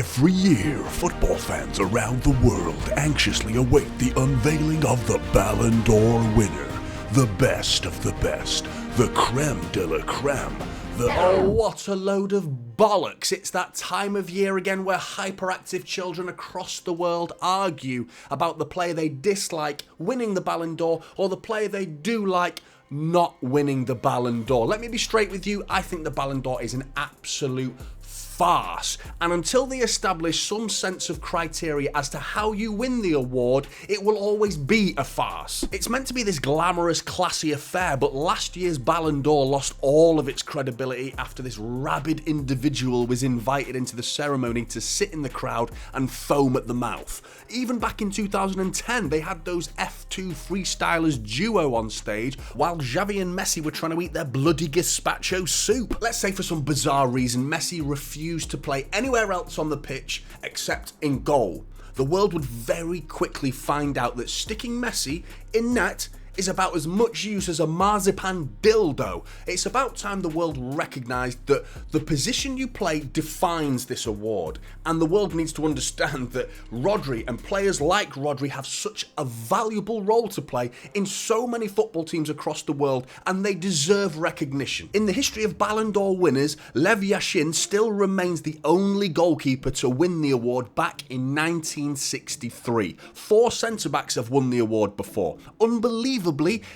Every year, football fans around the world anxiously await the unveiling of the Ballon d'Or winner. The best of the best, the creme de la creme, Oh, what a load of bollocks. It's that time of year again where hyperactive children across the world argue about the player they dislike winning the Ballon d'Or or the player they do like not winning the Ballon d'Or. Let me be straight with you, I think the Ballon d'Or is an absolute farce, and until they establish some sense of criteria as to how you win the award, it will always be a farce. It's meant to be this glamorous, classy affair, but last year's Ballon d'Or lost all of its credibility after this rabid individual was invited into the ceremony to sit in the crowd and foam at the mouth. Even back in 2010, they had those F2 freestylers duo on stage while Xavi and Messi were trying to eat their bloody gazpacho soup. Let's say for some bizarre reason, Messi refused to play anywhere else on the pitch except in goal. The world would very quickly find out that sticking Messi in net is about as much use as a marzipan dildo. It's about time the world recognised that the position you play defines this award, and the world needs to understand that Rodri and players like Rodri have such a valuable role to play in so many football teams across the world, and they deserve recognition. In the history of Ballon d'Or winners, Lev Yashin still remains the only goalkeeper to win the award back in 1963. 4 centre-backs have won the award before. Unbelievable.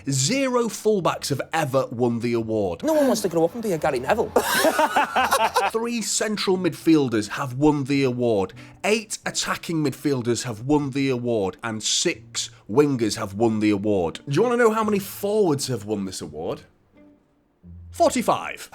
Zero fullbacks have ever won the award. No one wants to grow up and be a Gary Neville. 3 central midfielders have won the award. 8 attacking midfielders have won the award. And 6 wingers have won the award. Do you want to know how many forwards have won this award? 45.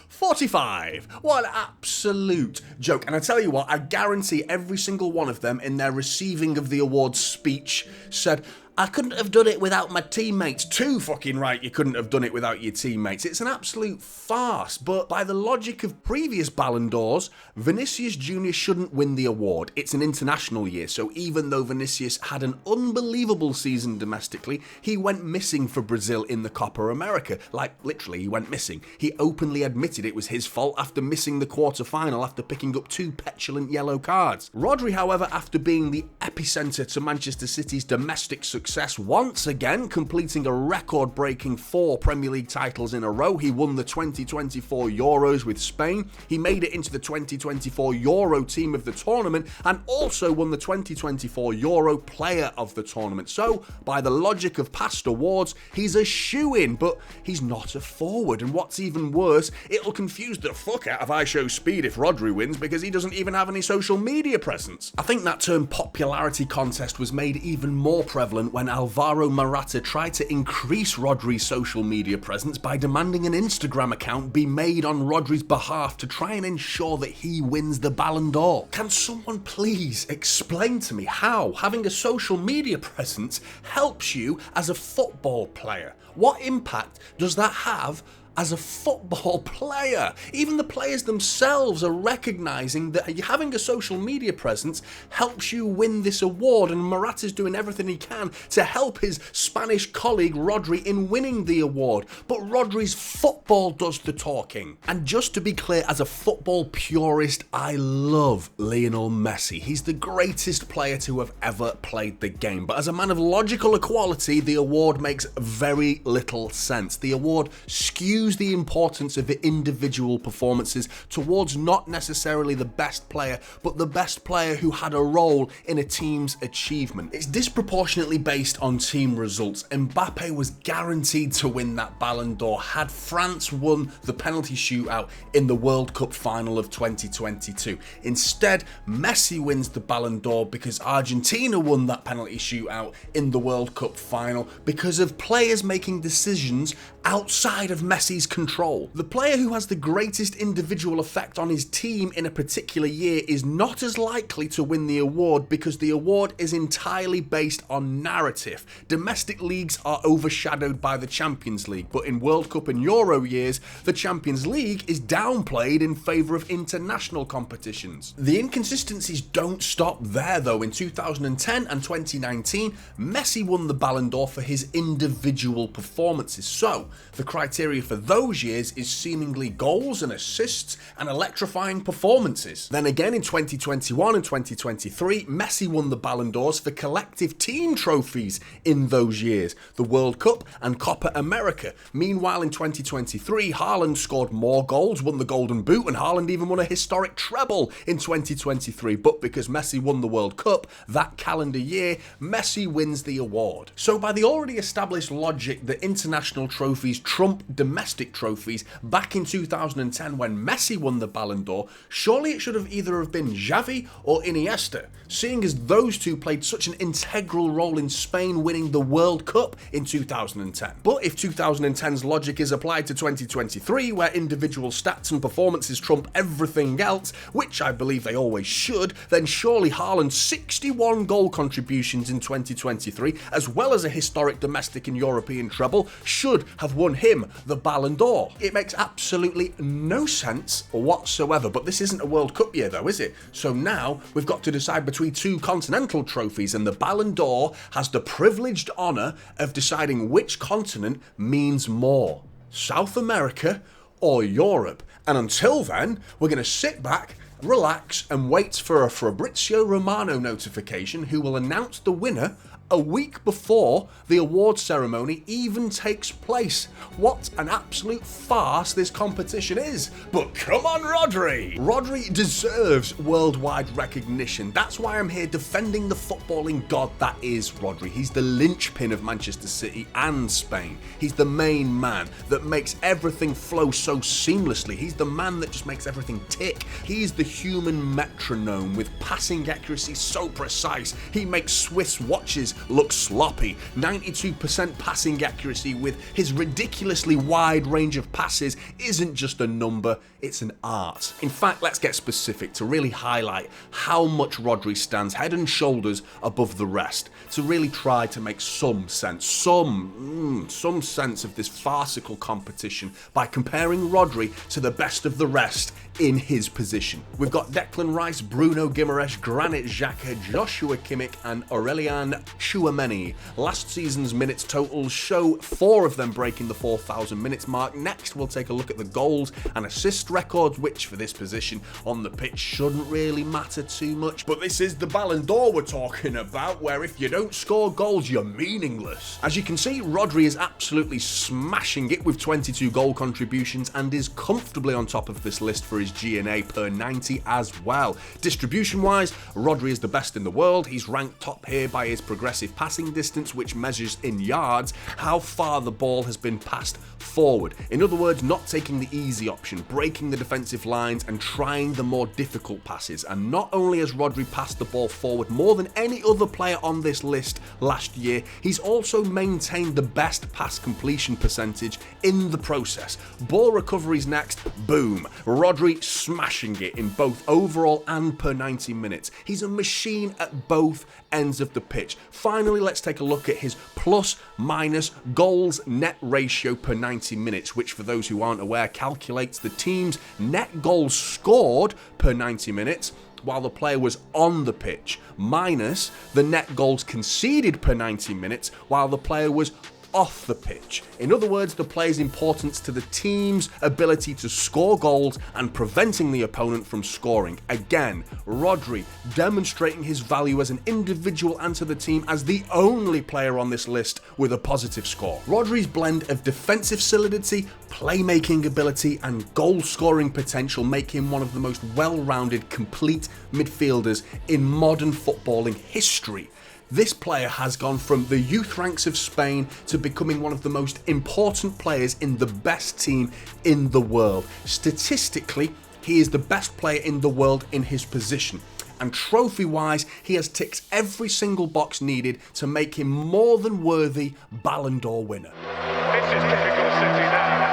45! What an absolute joke. And I tell you what, I guarantee every single one of them in their receiving of the awards speech said, I couldn't have done it without my teammates. Too fucking right, you couldn't have done it without your teammates. It's an absolute farce, but by the logic of previous Ballon d'Ors, Vinicius Junior shouldn't win the award. It's an international year, so even though Vinicius had an unbelievable season domestically, he went missing for Brazil in the Copa America. Like, literally, he went missing. He openly admitted it was his fault after missing the quarter-final after picking up 2 petulant yellow cards. Rodri, however, after being the epicenter to Manchester City's domestic success, once again completing a record-breaking 4 Premier League titles in a row. He won the 2024 Euros with Spain, he made it into the 2024 Euro team of the tournament, and also won the 2024 Euro Player of the Tournament. So, by the logic of past awards, he's a shoo-in, but he's not a forward, and what's even worse, it'll confuse the fuck out of I Show Speed if Rodri wins because he doesn't even have any social media presence. I think that term popularity contest was made even more prevalent when Alvaro Morata tried to increase Rodri's social media presence by demanding an Instagram account be made on Rodri's behalf to try and ensure that he wins the Ballon d'Or. Can someone please explain to me how having a social media presence helps you as a football player? What impact does that have as a football player? Even the players themselves are recognising that having a social media presence helps you win this award, and Morata's doing everything he can to help his Spanish colleague Rodri in winning the award. But Rodri's football does the talking. And just to be clear, as a football purist, I love Lionel Messi. He's the greatest player to have ever played the game. But as a man of logical equality, the award makes very little sense. The award skews the importance of the individual performances towards not necessarily the best player, but the best player who had a role in a team's achievement. It's disproportionately based on team results. Mbappe was guaranteed to win that Ballon d'Or had France won the penalty shootout in the World Cup final of 2022. Instead, Messi wins the Ballon d'Or because Argentina won that penalty shootout in the World Cup final because of players making decisions outside of Messi's control. The player who has the greatest individual effect on his team in a particular year is not as likely to win the award because the award is entirely based on narrative. Domestic leagues are overshadowed by the Champions League, but in World Cup and Euro years, the Champions League is downplayed in favour of international competitions. The inconsistencies don't stop there though. In 2010 and 2019, Messi won the Ballon d'Or for his individual performances. So, the criteria for those years is seemingly goals and assists and electrifying performances. Then again in 2021 and 2023, Messi won the Ballon d'Ors for collective team trophies in those years, the World Cup and Copa America. Meanwhile in 2023, Haaland scored more goals, won the Golden Boot, and Haaland even won a historic treble in 2023. But because Messi won the World Cup that calendar year, Messi wins the award. So by the already established logic that international trophies trump domestic trophies, back in 2010 when Messi won the Ballon d'Or, surely it should have either have been Xavi or Iniesta, seeing as those two played such an integral role in Spain winning the World Cup in 2010. But if 2010's logic is applied to 2023, where individual stats and performances trump everything else, which I believe they always should, then surely Haaland's 61 goal contributions in 2023, as well as a historic domestic and European treble, should have won him the Ballon d'Or. It makes absolutely no sense whatsoever, but this isn't a World Cup year though, is it? So now we've got to decide between two continental trophies, and the Ballon d'Or has the privileged honour of deciding which continent means more, South America or Europe. And until then, we're going to sit back, relax and wait for a Fabrizio Romano notification who will announce the winner a week before the award ceremony even takes place. What an absolute farce this competition is. But come on, Rodri! Rodri deserves worldwide recognition. That's why I'm here defending the footballing god that is Rodri. He's the linchpin of Manchester City and Spain. He's the main man that makes everything flow so seamlessly. He's the man that just makes everything tick. He's the human metronome with passing accuracy so precise. He makes Swiss watches look sloppy. 92% passing accuracy with his ridiculously wide range of passes isn't just a number, it's an art. In fact, let's get specific to really highlight how much Rodri stands head and shoulders above the rest, to really try to make some sense, some sense of this farcical competition by comparing Rodri to the best of the rest in his position. We've got Declan Rice, Bruno Guimaraes, Granit Xhaka, Joshua Kimmich and Aurélien Tchouameni. Last season's minutes totals show 4 of them breaking the 4,000 minutes mark. Next, we'll take a look at the goals and assist records, which for this position on the pitch shouldn't really matter too much. But this is the Ballon d'Or we're talking about, where if you don't score goals, you're meaningless. As you can see, Rodri is absolutely smashing it with 22 goal contributions and is comfortably on top of this list for his G&A per 90 as well. Distribution-wise, Rodri is the best in the world. He's ranked top here by his progressive passing distance, which measures in yards how far the ball has been passed forward. In other words, not taking the easy option, breaking the defensive lines and trying the more difficult passes. And not only has Rodri passed the ball forward more than any other player on this list last year, he's also maintained the best pass completion percentage in the process. Ball recoveries next, boom. Rodri smashing it in both overall and per 90 minutes. He's a machine at both ends of the pitch. Finally, let's take a look at his plus-minus goals net ratio per 90 minutes, which for those who aren't aware calculates the team's net goals scored per 90 minutes while the player was on the pitch, minus the net goals conceded per 90 minutes while the player was off the pitch. In other words, the player's importance to the team's ability to score goals and preventing the opponent from scoring. Again, Rodri demonstrating his value as an individual and to the team as the only player on this list with a positive score. Rodri's blend of defensive solidity, playmaking ability and goal-scoring potential make him one of the most well-rounded, complete midfielders in modern footballing history. This player has gone from the youth ranks of Spain to becoming one of the most important players in the best team in the world. Statistically, he is the best player in the world in his position. And trophy-wise, he has ticked every single box needed to make him more than worthy Ballon d'Or winner. This is typical City now.